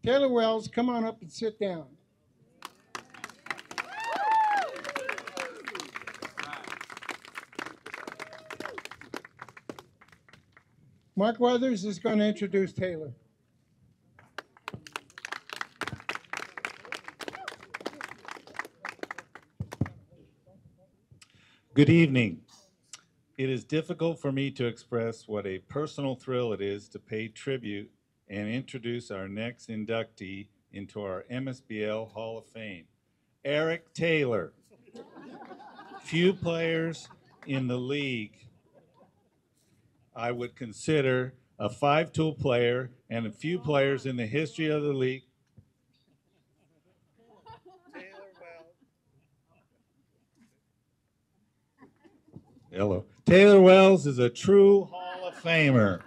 Taylor Wells, come on up and sit down. Mark Weathers is going to introduce Taylor. Good evening. It is difficult for me to express what a personal thrill it is to pay tribute and introduce our next inductee into our MSBL Hall of Fame, Eric Taylor. Few players in the league I would consider a five-tool player, and a few players in the history of the league. Hello. Taylor Wells is a true Hall of Famer.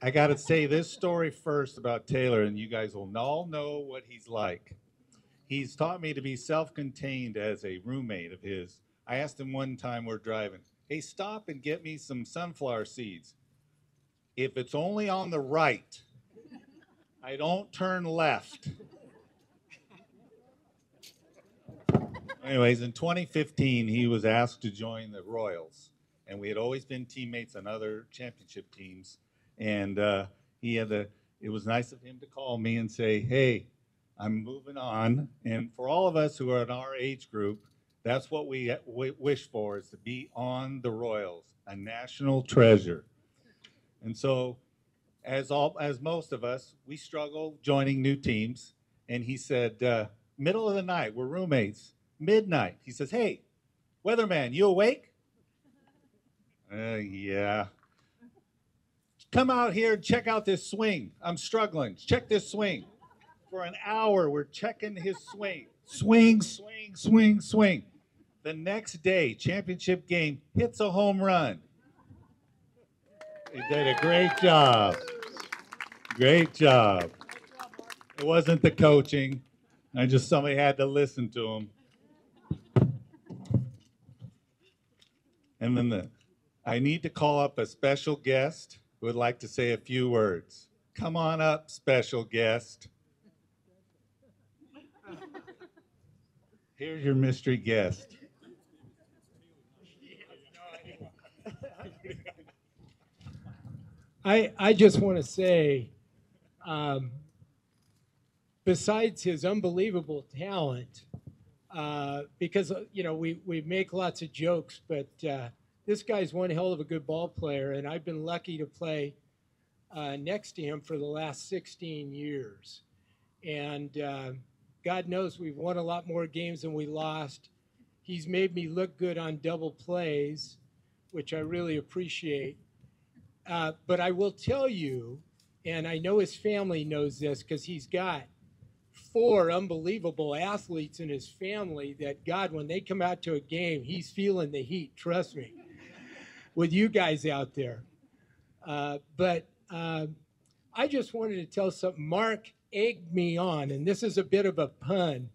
I got to say this story first about Taylor, and you guys will all know what he's like. He's taught me to be self-contained as a roommate of his. I asked him one time, we're driving, hey, stop and get me some sunflower seeds. If it's only on the right, I don't turn left. Anyways, in 2015, he was asked to join the Royals, and we had always been teammates on other championship teams. And it was nice of him to call me and say, hey, I'm moving on. And for all of us who are in our age group, that's what we wish for, is to be on the Royals, a national treasure. And so, as most of us, we struggle joining new teams. And he said, middle of the night, we're roommates, midnight. He says, hey, weatherman, you awake? Yeah. Come out here and check out this swing. I'm struggling. Check this swing. For an hour, we're checking his swing. Swing, swing, swing, swing. The next day, championship game, hits a home run. He did a great job. Great job. It wasn't the coaching. Somebody had to listen to him. And then I need to call up a special guest who would like to say a few words. Come on up, special guest. Here's your mystery guest. I just want to say, besides his unbelievable talent, because we make lots of jokes, but this guy's one hell of a good ball player, and I've been lucky to play next to him for the last 16 years. And God knows we've won a lot more games than we lost. He's made me look good on double plays, which I really appreciate. But I will tell you, and I know his family knows this because he's got 4 unbelievable athletes in his family that, God, when they come out to a game, he's feeling the heat, trust me, with you guys out there. But I just wanted to tell something. Mark egged me on, and this is a bit of a pun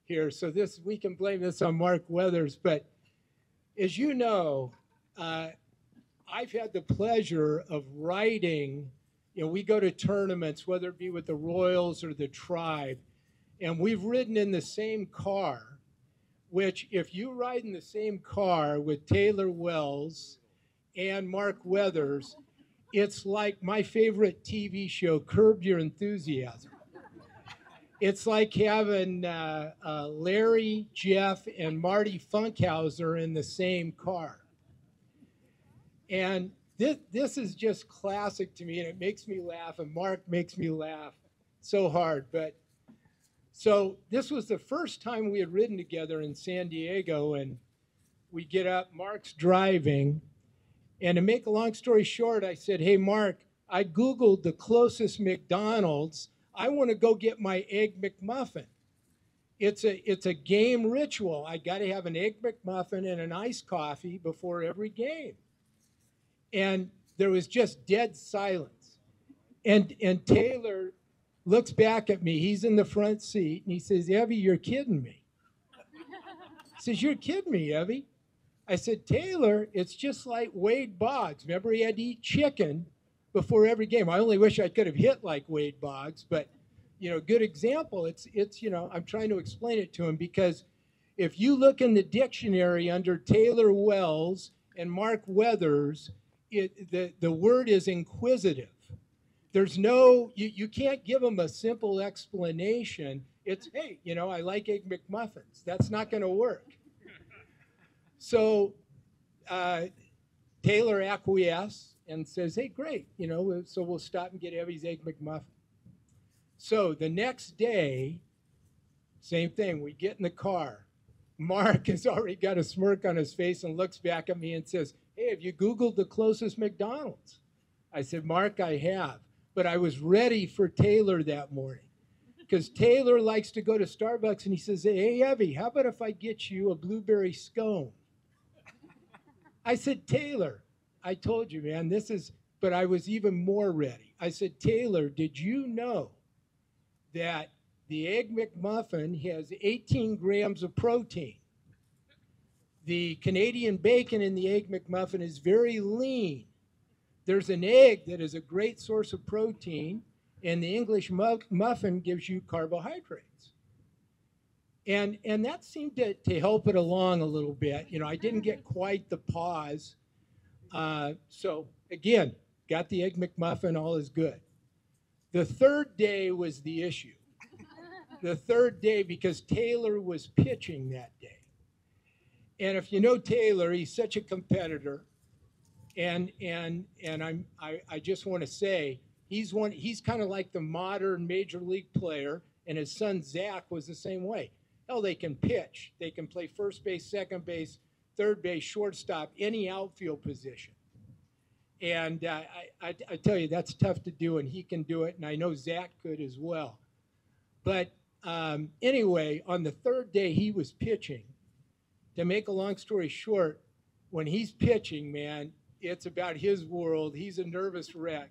here, so we can blame this on Mark Weathers. But as you know, I've had the pleasure of riding, we go to tournaments, whether it be with the Royals or the Tribe, and we've ridden in the same car, which if you ride in the same car with Taylor Wells and Mark Weathers, it's like my favorite TV show, Curb Your Enthusiasm. It's like having Larry, Jeff, and Marty Funkhauser in the same car. And this is just classic to me, and it makes me laugh, and Mark makes me laugh so hard. So this was the first time we had ridden together in San Diego, and we get up, Mark's driving, and to make a long story short, I said, hey, Mark, I Googled the closest McDonald's. I want to go get my Egg McMuffin. It's a game ritual. I got to have an Egg McMuffin and an iced coffee before every game. And there was just dead silence. And Taylor looks back at me. He's in the front seat, and he says, Evie, you're kidding me. He says, you're kidding me, Evie. I said, Taylor, it's just like Wade Boggs. Remember, he had to eat chicken before every game. I only wish I could have hit like Wade Boggs, but, good example. It's I'm trying to explain it to him because if you look in the dictionary under Taylor Welz and Mark Weathers, the word is inquisitive. There's no, you can't give them a simple explanation. It's, hey, I like Egg McMuffins. That's not going to work. So Taylor acquiesced and says, hey, great, so we'll stop and get Evie's Egg McMuffin. So the next day, same thing, we get in the car. Mark has already got a smirk on his face and looks back at me and says, hey, have you Googled the closest McDonald's? I said, Mark, I have. But I was ready for Taylor that morning because Taylor likes to go to Starbucks and he says, hey, Evie, how about if I get you a blueberry scone? I said, Taylor, I told you, man, but I was even more ready. I said, Taylor, did you know that the Egg McMuffin has 18 grams of protein? The Canadian bacon in the Egg McMuffin is very lean. There's an egg that is a great source of protein, and the English muffin gives you carbohydrates. And that seemed to help it along a little bit. I didn't get quite the pause. So again, got the Egg McMuffin, all is good. The third day was the issue. The third day, because Taylor was pitching that day. And if you know Taylor, he's such a competitor. And I just want to say he's kind of like the modern major league player, and his son Zach was the same way. Hell, they can pitch, they can play first base, second base, third base, shortstop, any outfield position. And I tell you, that's tough to do, and he can do it, and I know Zach could as well. But anyway, on the third day he was pitching. To make a long story short, when he's pitching, man, it's about his world. He's a nervous wreck.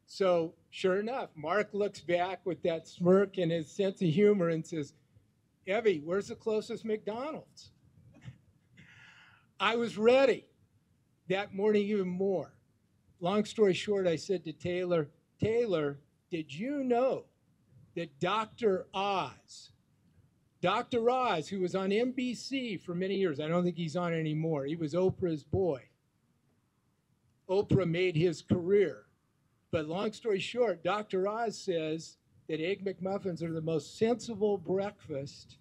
So sure enough, Mark looks back with that smirk and his sense of humor and says, Evie, where's the closest McDonald's? I was ready that morning even more. Long story short, I said to Taylor, Taylor, did you know that Dr. Oz, who was on NBC for many years, I don't think he's on anymore. He was Oprah's boy. Oprah made his career. But long story short, Dr. Oz says that Egg McMuffins are the most sensible breakfast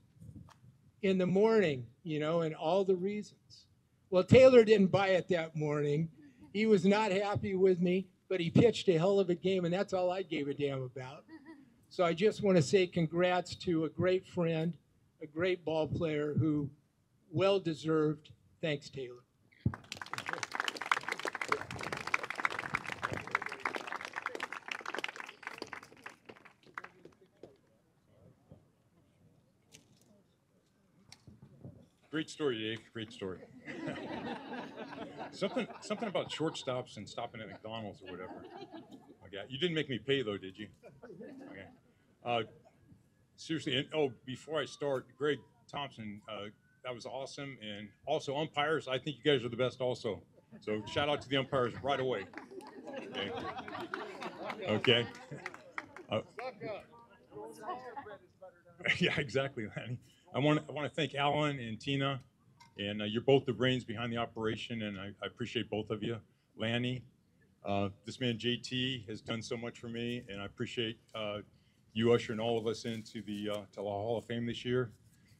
in the morning, and all the reasons. Well, Taylor didn't buy it that morning. He was not happy with me, but he pitched a hell of a game, and that's all I gave a damn about. So I just want to say congrats to a great friend, a great ball player who well-deserved. Thanks, Taylor. Great story, Dave. Great story. something about shortstops and stopping at McDonald's or whatever. Okay. You didn't make me pay though, did you? Okay. Seriously, and before I start, Greg Thompson, that was awesome, and also umpires. I think you guys are the best also. So shout out to the umpires right away. Okay. Yeah, exactly, Lanny. I want to thank Alan and Tina, and you're both the brains behind the operation, and I appreciate both of you. Lanny, this man JT has done so much for me, and I appreciate you ushering all of us into the Hall of Fame this year.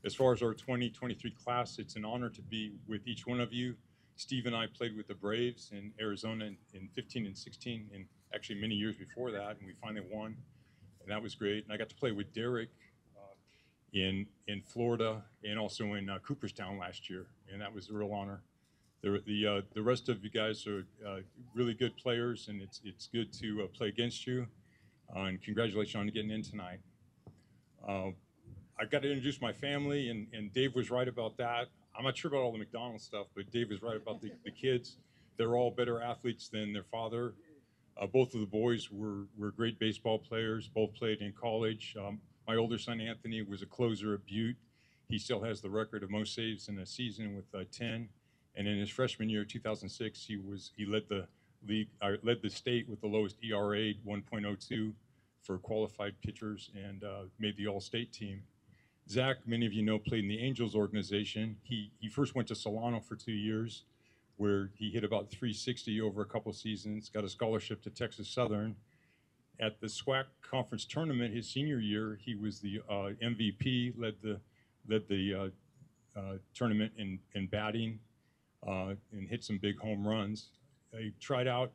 As far as our 2023 class, it's an honor to be with each one of you. Steve and I played with the Braves in Arizona in 15 and 16, and actually many years before that, and we finally won, and that was great. And I got to play with Derek in Florida and also in Cooperstown last year, and that was a real honor. The rest of you guys are really good players, and it's good to play against you. And congratulations on getting in tonight. I've got to introduce my family, and Dave was right about that. I'm not sure about all the McDonald's stuff, but Dave was right about the kids. They're all better athletes than their father. Both of the boys were great baseball players. Both played in college. My older son Anthony was a closer at Butte. He still has the record of most saves in a season with 10. And in his freshman year, 2006, he led the league, led the state with the lowest ERA, 1.02 for qualified pitchers, and made the All-State team. Zach, many of you know, played in the Angels organization. He first went to Solano for 2 years, where he hit about 360 over a couple seasons, got a scholarship to Texas Southern. At the SWAC conference tournament his senior year, he was the MVP, led the tournament in batting, and hit some big home runs. He tried out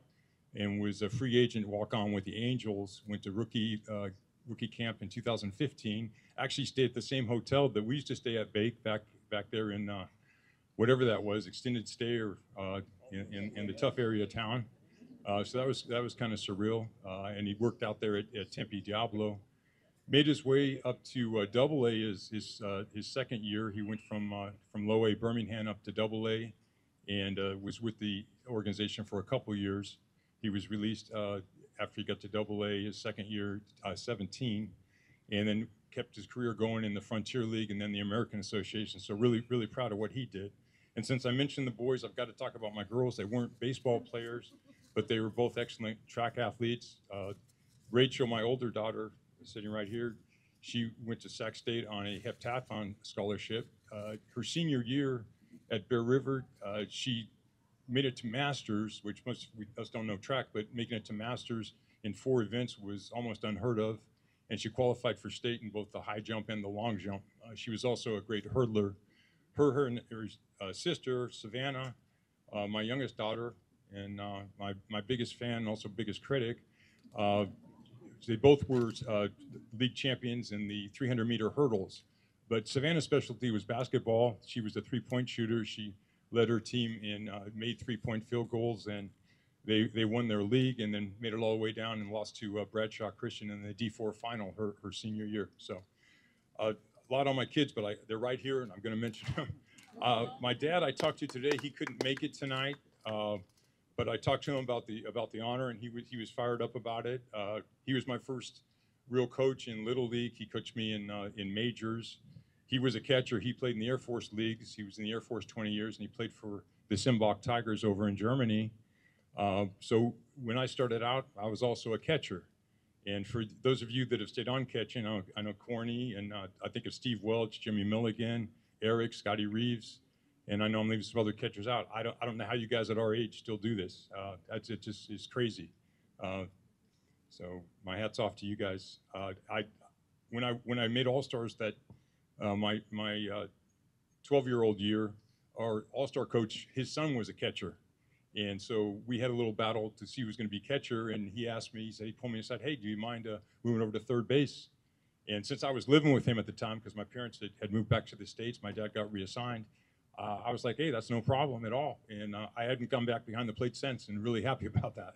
and was a free agent walk-on with the Angels, went to rookie camp in 2015, actually stayed at the same hotel that we used to stay at back there in whatever that was, extended stay or in the tough area of town. So that was kind of surreal. And he worked out there at Tempe Diablo. Made his way up to Double A his second year. He went from Low A Birmingham up to Double A, and was with the organization for a couple years. He was released after he got to Double A his second year, 17, and then kept his career going in the Frontier League and then the American Association. So really, really proud of what he did. And since I mentioned the boys, I've got to talk about my girls. They weren't baseball players, but they were both excellent track athletes. Rachel, my older daughter, sitting right here, she went to Sac State on a heptathlon scholarship. Her senior year at Bear River, she made it to Masters, which most of us don't know track, but making it to Masters in 4 events was almost unheard of. And she qualified for state in both the high jump and the long jump. She was also a great hurdler. Her and her sister, Savannah, my youngest daughter, and my biggest fan and also biggest critic, they both were league champions in the 300-meter hurdles. But Savannah's specialty was basketball. She was a three-point shooter. She led her team in made three-point field goals, and they won their league and then made it all the way down and lost to Bradshaw Christian in the D4 final her senior year. So a lot on my kids, but they're right here, and I'm going to mention them. My dad, I talked to today. He couldn't make it tonight, but I talked to him about the honor, and he was fired up about it. He was my first real coach in Little League. He coached me in majors. He was a catcher. He played in the Air Force leagues. He was in the Air Force 20 years, and he played for the Simbach Tigers over in Germany. So when I started out, I was also a catcher. And for those of you that have stayed on catching, I know Corny, and I think of Steve Welch, Jimmy Milligan, Eric, Scotty Reeves, and I know I'm leaving some other catchers out. I don't know how you guys at our age still do this. It just is crazy. So my hat's off to you guys. When I made All-Stars that my 12-year-old year, our All-Star coach, his son was a catcher. And so we had a little battle to see who was going to be catcher, and he asked me, he pulled me aside, hey, do you mind moving over to third base? And since I was living with him at the time, because my parents had moved back to the States, my dad got reassigned, I was like, hey, that's no problem at all. And I hadn't gone back behind the plate since, and really happy about that.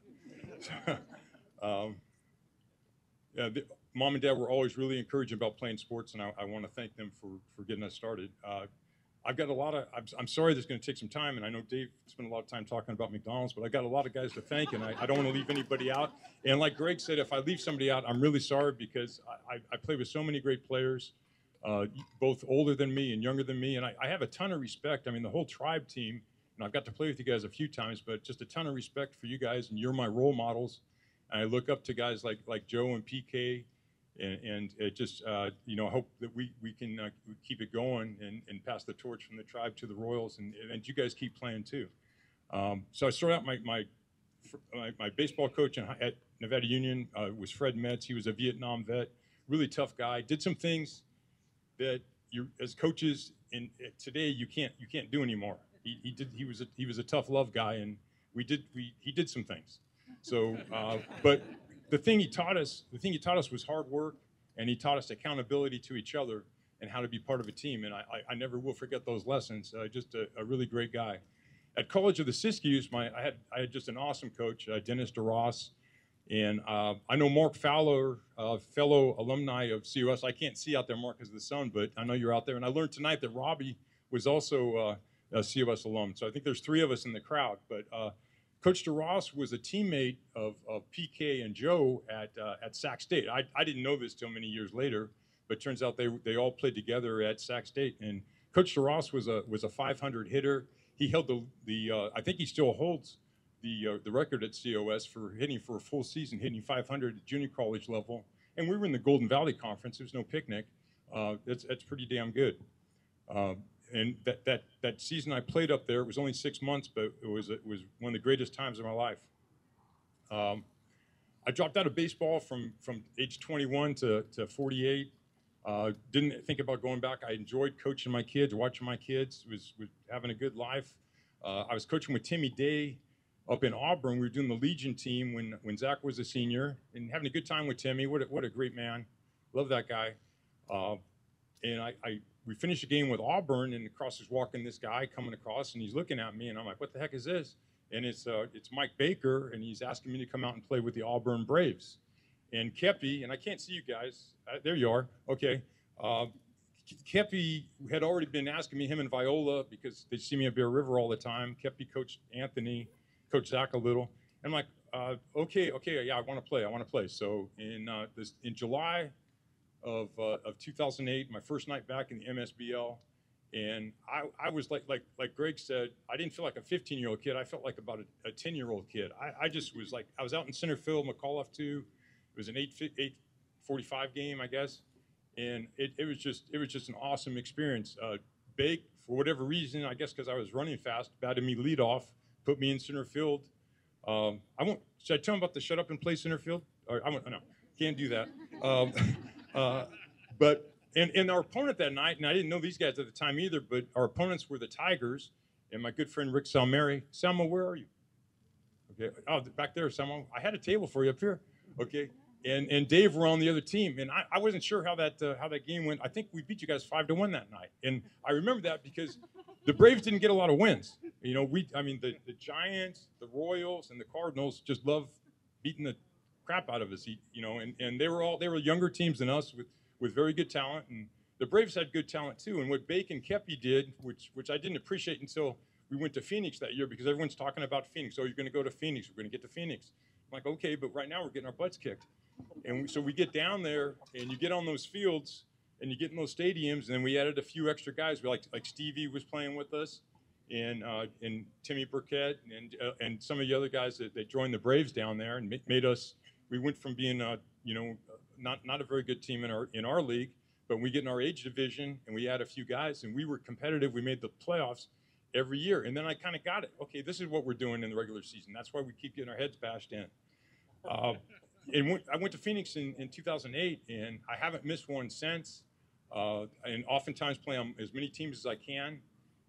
Yeah, Mom and Dad were always really encouraging about playing sports, and I want to thank them for getting us started. I've got a lot of, I'm sorry this is going to take some time, and I know Dave spent a lot of time talking about McDonald's, but I got a lot of guys to thank, and I don't want to leave anybody out. And like Greg said, if I leave somebody out, I'm really sorry, because I play with so many great players, both older than me and younger than me, and I have a ton of respect. I mean, the whole Tribe team, and I've got to play with you guys a few times, but just a ton of respect for you guys, and you're my role models. And I look up to guys like Joe and PK, and it just, I hope that we can keep it going and pass the torch from the Tribe to the Royals, and you guys keep playing too. So I started out my baseball coach at Nevada Union was Fred Metz. He was a Vietnam vet, really tough guy. Did some things that you, as coaches today, you can't do anymore. He was a tough love guy, and he did some things. So, but the thing he taught us was hard work, and he taught us accountability to each other and how to be part of a team. And I never will forget those lessons. Just a really great guy. At College of the Siskiyous, I had just an awesome coach, Dennis DeRoss, and I know Mark Fowler, fellow alumni of COS. I can't see out there, Mark, because of the sun, but I know you're out there. And I learned tonight that Robbie was also a COS alum. So I think there's 3 of us in the crowd. But Coach DeRoss was a teammate of PK and Joe at Sac State. I didn't know this till many years later, but turns out they all played together at Sac State. And Coach DeRoss was a 500 hitter. He held the I think he still holds the record at COS for hitting for a full season, hitting 500 at junior college level. And we were in the Golden Valley Conference. It was no picnic. That's pretty damn good. And that season I played up there, it was only 6 months, but it was one of the greatest times of my life. I dropped out of baseball from age 21 to 48. Didn't think about going back. I enjoyed coaching my kids, watching my kids, was having a good life. I was coaching with Timmy Day up in Auburn. We were doing the Legion team when Zach was a senior, and having a good time with Timmy. What a great man. Love that guy. And we finished the game with Auburn, and across is walking this guy coming across, and he's looking at me, and I'm like, what the heck is this? And it's Mike Baker, and he's asking me to come out and play with the Auburn Braves. And Kepi, and I can't see you guys. There you are. Okay. Kepi had already been asking me, him and Viola, because they see me at Bear River all the time. Kepi coached Anthony, coached Zach a little. And I'm like, okay, yeah, I want to play. So in July of 2008, my first night back in the MSBL, and I was like Greg said, I didn't feel like a 15-year-old kid. I felt like about a 10-year-old kid. I just was like, I was out in center field, McAuliffe 2. It was an 8:45 game, I guess, and it was just an awesome experience. Bake, for whatever reason, I guess because I was running fast, batted me lead off, put me in center field. Should I tell him about the shut up and play center field? Or no, can't do that. But our opponent that night, and I didn't know these guys at the time either, but our opponents were the Tigers, and my good friend Rick Salmeri. Selma, where are you? Okay, oh, back there, Selma. I had a table for you up here. Okay, and Dave were on the other team, and I wasn't sure how that game went. I think we beat you guys 5-1 that night, and I remember that because the Braves didn't get a lot of wins. You know, the Giants, the Royals, and the Cardinals just love beating the crap out of us. You know, and they were younger teams than us with very good talent, and the Braves had good talent too. And what Bake and Kepi did, which I didn't appreciate until we went to Phoenix that year, because everyone's talking about Phoenix. Oh, you're going to go to Phoenix. We're going to get to Phoenix. I'm like, okay, but right now we're getting our butts kicked. And so we get down there, and you get on those fields, and you get in those stadiums, and then we added a few extra guys. We like Stevie was playing with us, and Timmy Burkett, and some of the other guys that joined the Braves down there, and made us. We went from being not a very good team in our league, but we get in our age division, and we add a few guys, and we were competitive. We made the playoffs every year, and then I kind of got it. Okay, this is what we're doing in the regular season. That's why we keep getting our heads bashed in. And I went to Phoenix in 2008, and I haven't missed one since. And oftentimes play on as many teams as I can,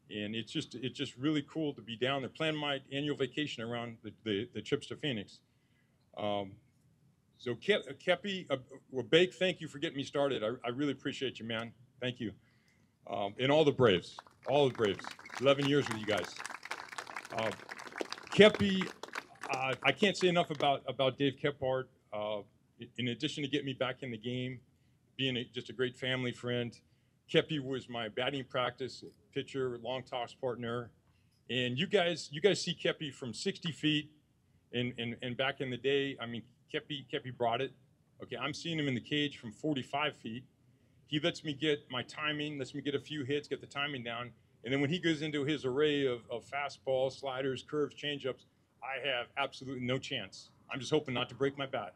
and it's just really cool to be down there. Plan my annual vacation around the trips to Phoenix. So Kepi, Bake, thank you for getting me started. I really appreciate you, man. Thank you. And all the Braves. 11 years with you guys. Kepi, I can't say enough about Dave Kephart. In addition to getting me back in the game, being just a great family friend, Kepi was my batting practice pitcher, long toss partner. And you guys see Kepi from 60 feet, and back in the day, I mean, Kepi brought it. Okay, I'm seeing him in the cage from 45 feet. He lets me get my timing, lets me get a few hits, get the timing down. And then when he goes into his array of fastballs, sliders, curves, changeups, I have absolutely no chance. I'm just hoping not to break my bat.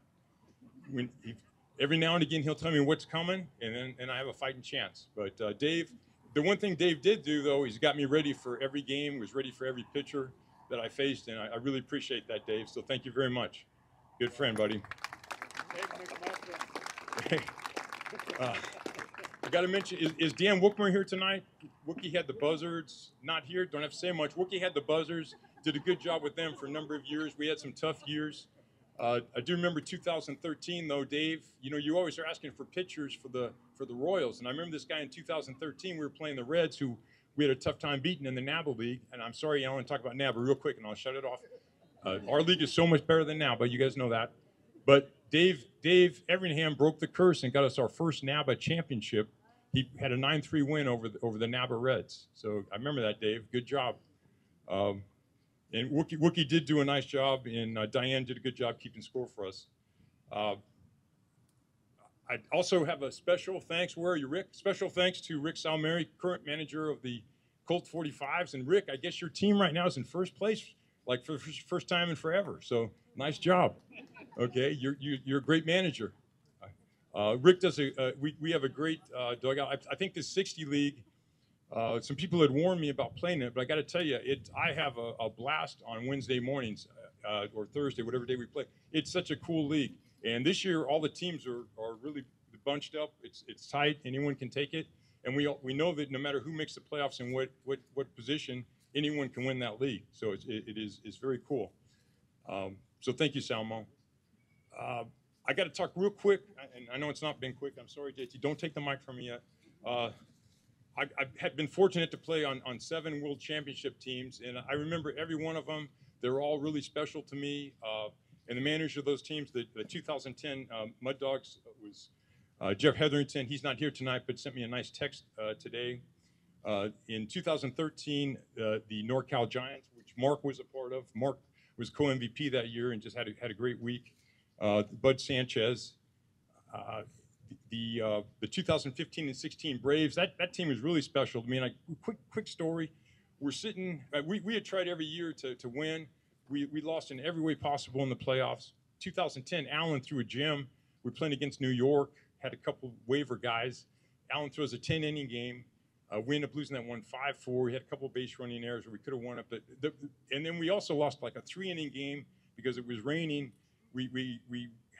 Every now and again, he'll tell me what's coming, and I have a fighting chance. But Dave, the one thing Dave did do, though, he's got me ready for every game, was ready for every pitcher that I faced, and I really appreciate that, Dave. So thank you very much. Good friend, buddy. I got to mention, is Dan Wookmer here tonight? Wookie had the buzzards. Not here, don't have to say much. Wookie had the buzzards, did a good job with them for a number of years. We had some tough years. I do remember 2013, though, Dave. You know, you always are asking for pitchers for the Royals, and I remember this guy in 2013. We were playing the Reds, who we had a tough time beating in the NABA League. And I'm sorry, I want to talk about NABA real quick, and I'll shut it off. Our league is so much better than NABA. You guys know that. But Dave Everingham broke the curse and got us our first NABA championship. He had a 9-3 win over the NABA Reds. So I remember that, Dave. Good job. And Wookie did do a nice job, and Diane did a good job keeping score for us. I also have a special thanks. Where are you, Rick? Special thanks to Rick Salmeri, current manager of the Colt 45s. And Rick, I guess your team right now is in first place, like for the first time in forever. So nice job. Okay, you're a great manager. Rick does we have a great dugout. I think this 60 league. Some people had warned me about playing it, but I got to tell you, I have a blast on Wednesday mornings or Thursday, whatever day we play. It's such a cool league. And this year, all the teams are really bunched up. It's tight. Anyone can take it. And we know that no matter who makes the playoffs and what position, anyone can win that league. So it's very cool. So thank you, Salmo. I got to talk real quick, and I know it's not been quick. I'm sorry, JT. Don't take the mic from me yet. I had been fortunate to play on 7 World Championship teams, and I remember every one of them. They were all really special to me. And the manager of those teams, the 2010 Mud Dogs, was Jeff Hetherington. He's not here tonight, but sent me a nice text today. In 2013, the NorCal Giants, which Mark was a part of. Mark was co-MVP that year and just had a great week. Bud Sanchez. The 2015 and 16 Braves, that team was really special to me. And quick story, we're sitting, we had tried every year to win. We lost in every way possible in the playoffs. 2010, Allen threw a gem. We're playing against New York, had a couple waiver guys. Allen throws a 10-inning game. We ended up losing that one 5-4. We had a couple base running errors where we could have won it. And then we also lost like a 3-inning game because it was raining. We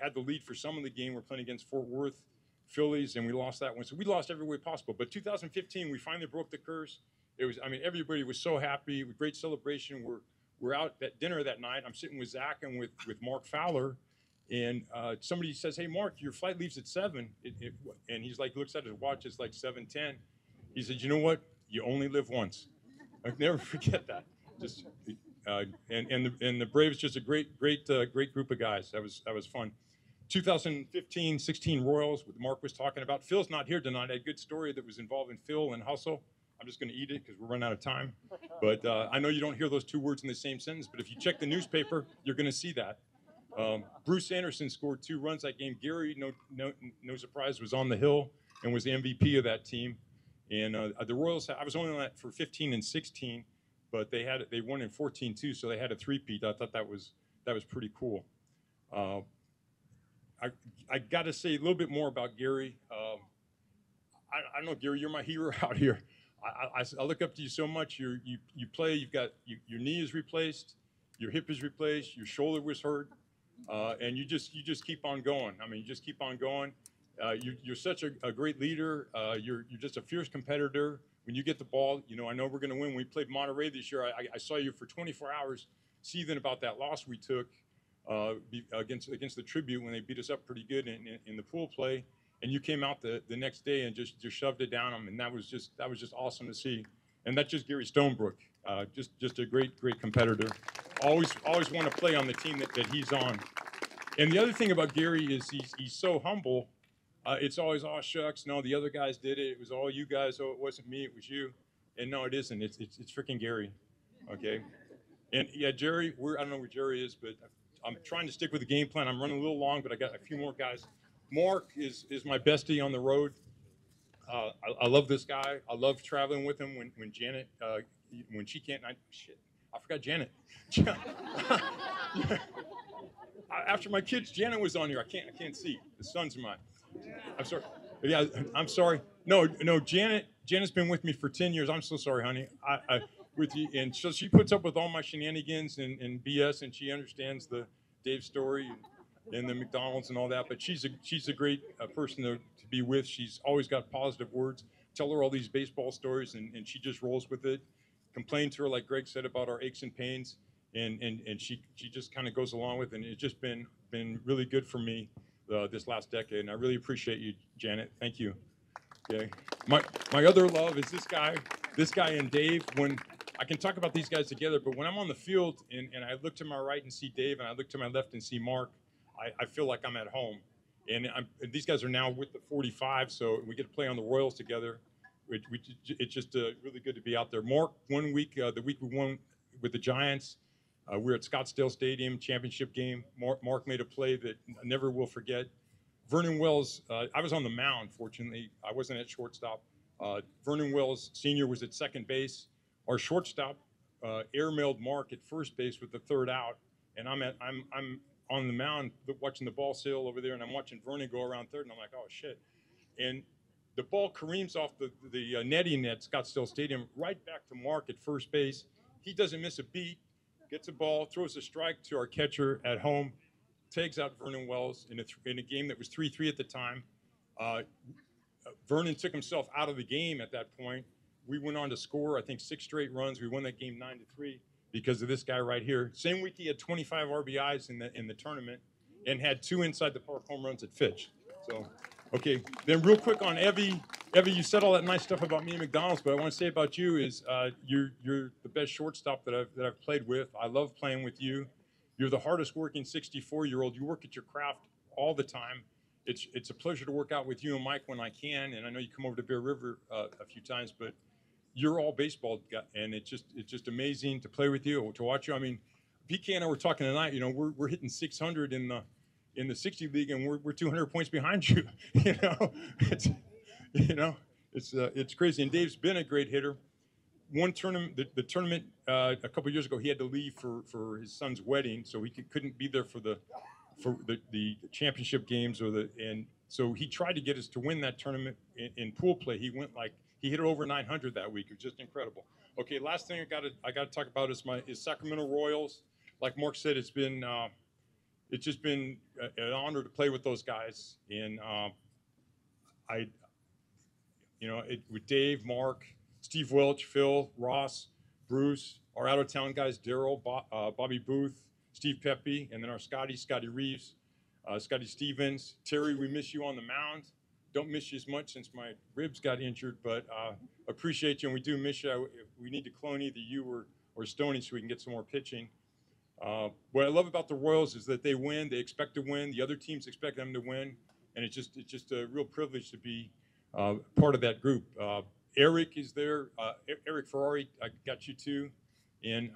had the lead for some of the game. We're playing against Fort Worth Phillies, and we lost that one. So we lost every way possible. But 2015, we finally broke the curse. It was, I mean, everybody was so happy. Great celebration. We're out at dinner that night. I'm sitting with Zach and with Mark Fowler, and somebody says, "Hey, Mark, your flight leaves at 7." And he's like, looks at his watch. It's like 7:10. He said, "You know what? You only live once." I'll never forget that. Just and the Braves, just a great group of guys. That was fun. 2015-16 Royals, what Mark was talking about. Phil's not here tonight. I had a good story that was involving Phil and hustle. I'm just going to eat it because we're running out of time. But I know you don't hear those two words in the same sentence, but if you check the newspaper, you're going to see that. Bruce Anderson scored 2 runs that game. Gary, no surprise, was on the hill and was the MVP of that team. And the Royals, I was only on that for 15 and 16, but they won in 14 too, so they had a three-peat. I thought that was pretty cool. I got to say a little bit more about Gary. I don't know, Gary, you're my hero out here. I look up to you so much. You play. You've got your knee is replaced, your hip is replaced, your shoulder was hurt, and you just keep on going. I mean, you just keep on going. You're such a great leader. You're just a fierce competitor. When you get the ball, you know, I know we're going to win. When we played Monterey this year, I saw you for 24 hours seething about that loss we took against the Tribute when they beat us up pretty good in the pool play. And you came out the next day and just shoved it down them, and that was just awesome to see. And that's just Gary Stonebrook, just a great competitor. Always want to play on the team that he's on. And the other thing about Gary is he's so humble. It's always, oh shucks, no, the other guys did it. It was all you guys. Oh, it wasn't me. It was you. And no, it isn't. It's freaking Gary. Okay. And yeah, Jerry. I don't know where Jerry is, but I'm trying to stick with the game plan. I'm running a little long, but I got a few more guys. Mark is my bestie on the road. I love this guy. I love traveling with him when Janet, when she can't, I forgot Janet. After my kids, Janet was on here. I can't see. The sun's mine. I'm sorry. Yeah, I'm sorry. No, Janet's been with me for 10 years. I'm so sorry, honey. With you, and so she puts up with all my shenanigans and BS, and she understands the Dave story and the McDonald's and all that. But she's a great person to be with. She's always got positive words. Tell her all these baseball stories, and she just rolls with it. Complain to her, like Greg said, about our aches and pains, and she just kind of goes along with it. And it's just been really good for me this last decade, and I really appreciate you, Janet. Thank you. Okay. My other love is this guy and Dave. When I can talk about these guys together, but when I'm on the field and I look to my right and see Dave, and I look to my left and see Mark, I feel like I'm at home. And these guys are now with the 45, so we get to play on the Royals together. It's just really good to be out there. Mark, one week, the week we won with the Giants, We were at Scottsdale Stadium, championship game. Mark made a play that I never will forget. Vernon Wells, I was on the mound, fortunately. I wasn't at shortstop. Vernon Wells, senior, was at second base. Our shortstop airmailed Mark at first base with the third out, and I'm on the mound watching the ball sail over there, and I'm watching Vernon go around third, and I'm like, oh, shit. And the ball careens off the netting at Scottsdale Stadium right back to Mark at first base. He doesn't miss a beat, gets a ball, throws a strike to our catcher at home, tags out Vernon Wells in a game that was 3-3 at the time. Vernon took himself out of the game at that point. We went on to score, I think, 6 straight runs. We won that game 9-3 because of this guy right here. Same week, he had 25 RBIs in the tournament and had 2 inside the park home runs at Fitch. So, okay, then real quick on Evie. Evie, you said all that nice stuff about me and McDonald's, but I want to say about you is you're the best shortstop that I've played with. I love playing with you. You're the hardest working 64-year-old. You work at your craft all the time. It's a pleasure to work out with you and Mike when I can, and I know you come over to Bear River a few times, but you're all baseball guy, and it's just amazing to play with you, to watch you. I mean, PK and I were talking tonight. You know, we're hitting 600 in the 60 league, and we're 200 points behind you. It's crazy. And Dave's been a great hitter. One tournament, the tournament a couple years ago, he had to leave for his son's wedding, so he couldn't be there for the championship games and so he tried to get us to win that tournament in pool play. He hit it over 900 that week. It was just incredible. Okay, last thing I got to talk about is Sacramento Royals. Like Mark said, it's just been an honor to play with those guys, and with Dave, Mark, Steve Welch, Phil, Ross, Bruce, our out-of-town guys, Daryl, Bobby Booth, Steve Pepe, and then our Scotty Reeves, Scotty Stevens. Terry, we miss you on the mound. Don't miss you as much since my ribs got injured, but appreciate you, and we do miss you. We need to clone either you or Stoney so we can get some more pitching. What I love about the Royals is that they win. They expect to win. The other teams expect them to win, and it's just a real privilege to be part of that group. Eric is there. Eric Ferrari, I got you too. And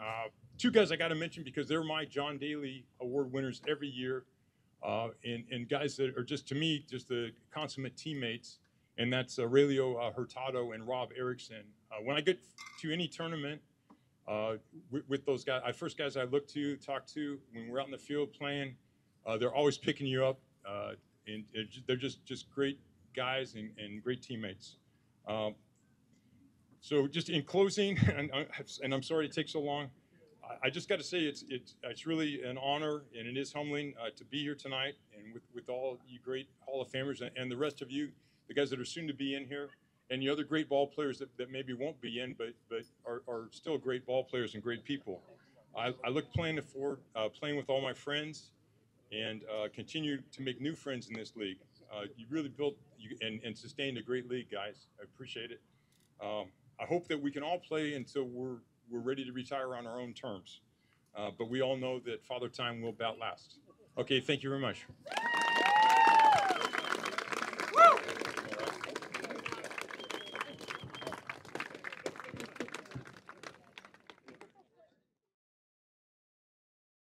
2 guys I got to mention because they're my John Daly Award winners every year, and guys that are just, to me, just the consummate teammates, and that's Aurelio Hurtado and Rob Erickson. When I get to any tournament with those guys, first guys I look to, talk to, when we're out in the field playing, they're always picking you up, and they're just great guys and great teammates. So just in closing, and I'm sorry it takes so long, I just got to say it's really an honor, and it is humbling to be here tonight, and with all you great Hall of Famers and the rest of you, the guys that are soon to be in here, and the other great ball players that maybe won't be in, but are still great ball players and great people. I look playing with all my friends, and continue to make new friends in this league. You really built and sustained a great league, guys. I appreciate it. I hope that we can all play until we're ready to retire on our own terms. But we all know that Father Time will about last. Okay, thank you very much.